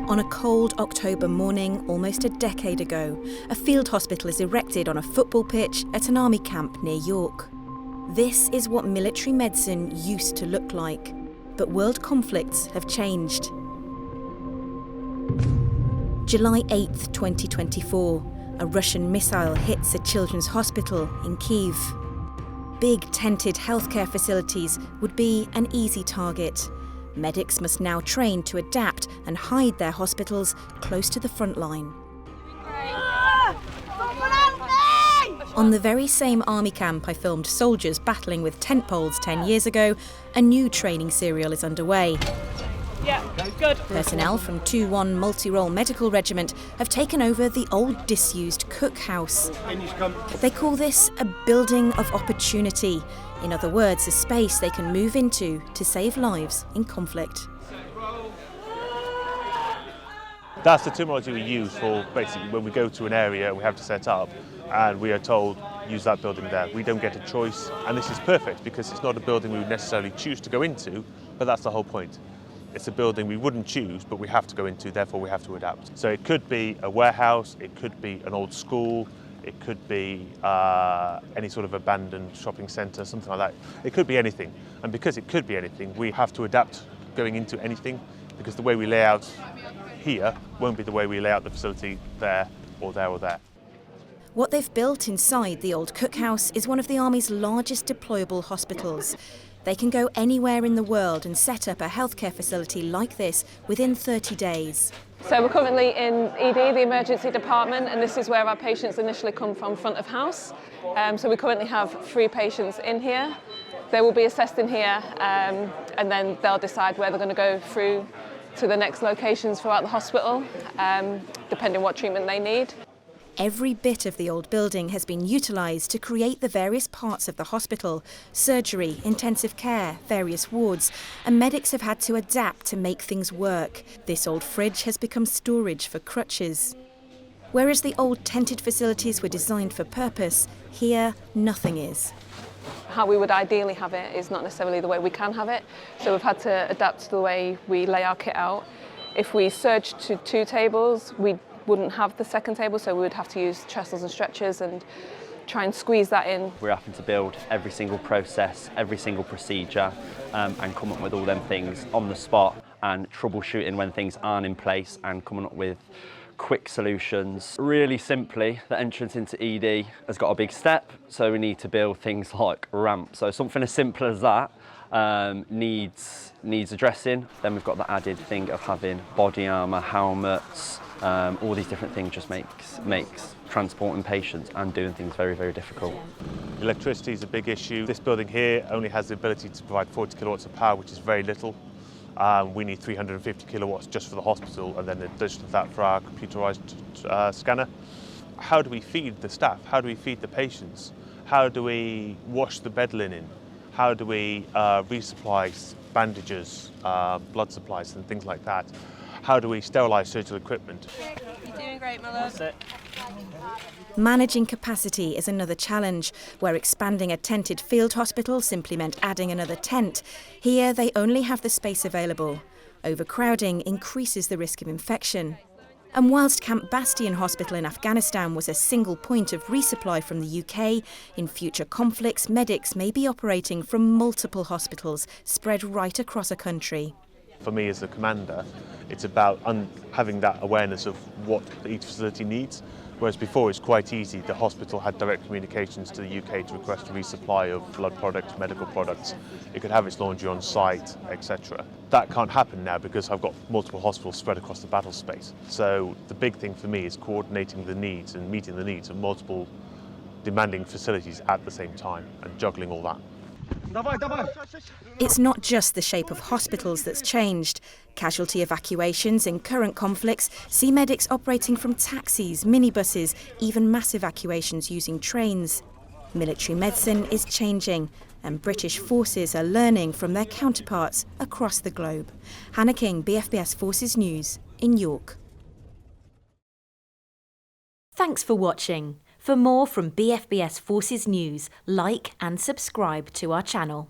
On a cold October morning, almost a decade ago, a field hospital is erected on a football pitch at an army camp near York. This is what military medicine used to look like, but world conflicts have changed. July 8th, 2024, a Russian missile hits a children's hospital in Kyiv. Big tented healthcare facilities would be an easy target. Medics must now train to adapt and hide their hospitals close to the front line. On the very same army camp I filmed soldiers battling with tent poles 10 years ago, a new training serial is underway. Yeah, good. Personnel from 2-1 Multi-Role Medical Regiment have taken over the old disused cookhouse. They call this a building of opportunity. In other words, a space they can move into to save lives in conflict. That's the terminology we use for basically when we go to an area we have to set up and we are told use that building there. We don't get a choice, and this is perfect because it's not a building we would necessarily choose to go into, but that's the whole point. It's a building we wouldn't choose, but we have to go into, therefore we have to adapt. So it could be a warehouse, it could be an old school, it could be any sort of abandoned shopping centre, something like that. It could be anything. And because it could be anything, we have to adapt going into anything, because the way we lay out here won't be the way we lay out the facility there or there or there. What they've built inside the old cookhouse is one of the Army's largest deployable hospitals. They can go anywhere in the world and set up a healthcare facility like this within 30 days. So we're currently in ED, the emergency department, and this is where our patients initially come from front of house. So we currently have 3 patients in here. They will be assessed in here, and then they'll decide where they're going to go through to the next locations throughout the hospital, depending on what treatment they need. Every bit of the old building has been utilised to create the various parts of the hospital: surgery, intensive care, various wards, and medics have had to adapt to make things work. This old fridge has become storage for crutches. Whereas the old tented facilities were designed for purpose, here nothing is. How we would ideally have it is not necessarily the way we can have it, so we've had to adapt to the way we lay our kit out. If we surged to 2 tables, we wouldn't have the second table, so we would have to use trestles and stretchers and try and squeeze that in. We're having to build every single process, every single procedure, and come up with all them things on the spot, and troubleshooting when things aren't in place and coming up with quick solutions. Really simply, the entrance into ED has got a big step, so we need to build things like ramps. So something as simple as that needs addressing. Then we've got the added thing of having body armour, helmets, all these different things just makes transporting patients and doing things very, very difficult. Electricity is a big issue. This building here only has the ability to provide 40 kilowatts of power, which is very little. We need 350 kilowatts just for the hospital, and then in addition to that for our computerised scanner. How do we feed the staff? How do we feed the patients? How do we wash the bed linen? How do we resupply bandages, blood supplies and things like that? How do we sterilise surgical equipment? You're doing great, my love. That's it. Managing capacity is another challenge, where expanding a tented field hospital simply meant adding another tent. Here they only have the space available. Overcrowding increases the risk of infection. And whilst Camp Bastion Hospital in Afghanistan was a single point of resupply from the UK, in future conflicts medics may be operating from multiple hospitals spread right across a country. For me as a commander, it's about having that awareness of what each facility needs, whereas before it's quite easy. The hospital had direct communications to the UK to request a resupply of blood products, medical products. It could have its laundry on site, etc. That can't happen now because I've got multiple hospitals spread across the battle space. So the big thing for me is coordinating the needs and meeting the needs of multiple demanding facilities at the same time and juggling all that. It's not just the shape of hospitals that's changed. Casualty evacuations in current conflicts see medics operating from taxis, minibuses, even mass evacuations using trains. Military medicine is changing, and British forces are learning from their counterparts across the globe. Hannah King, BFBS Forces News in York. Thanks for watching. For more from BFBS Forces News, like and subscribe to our channel.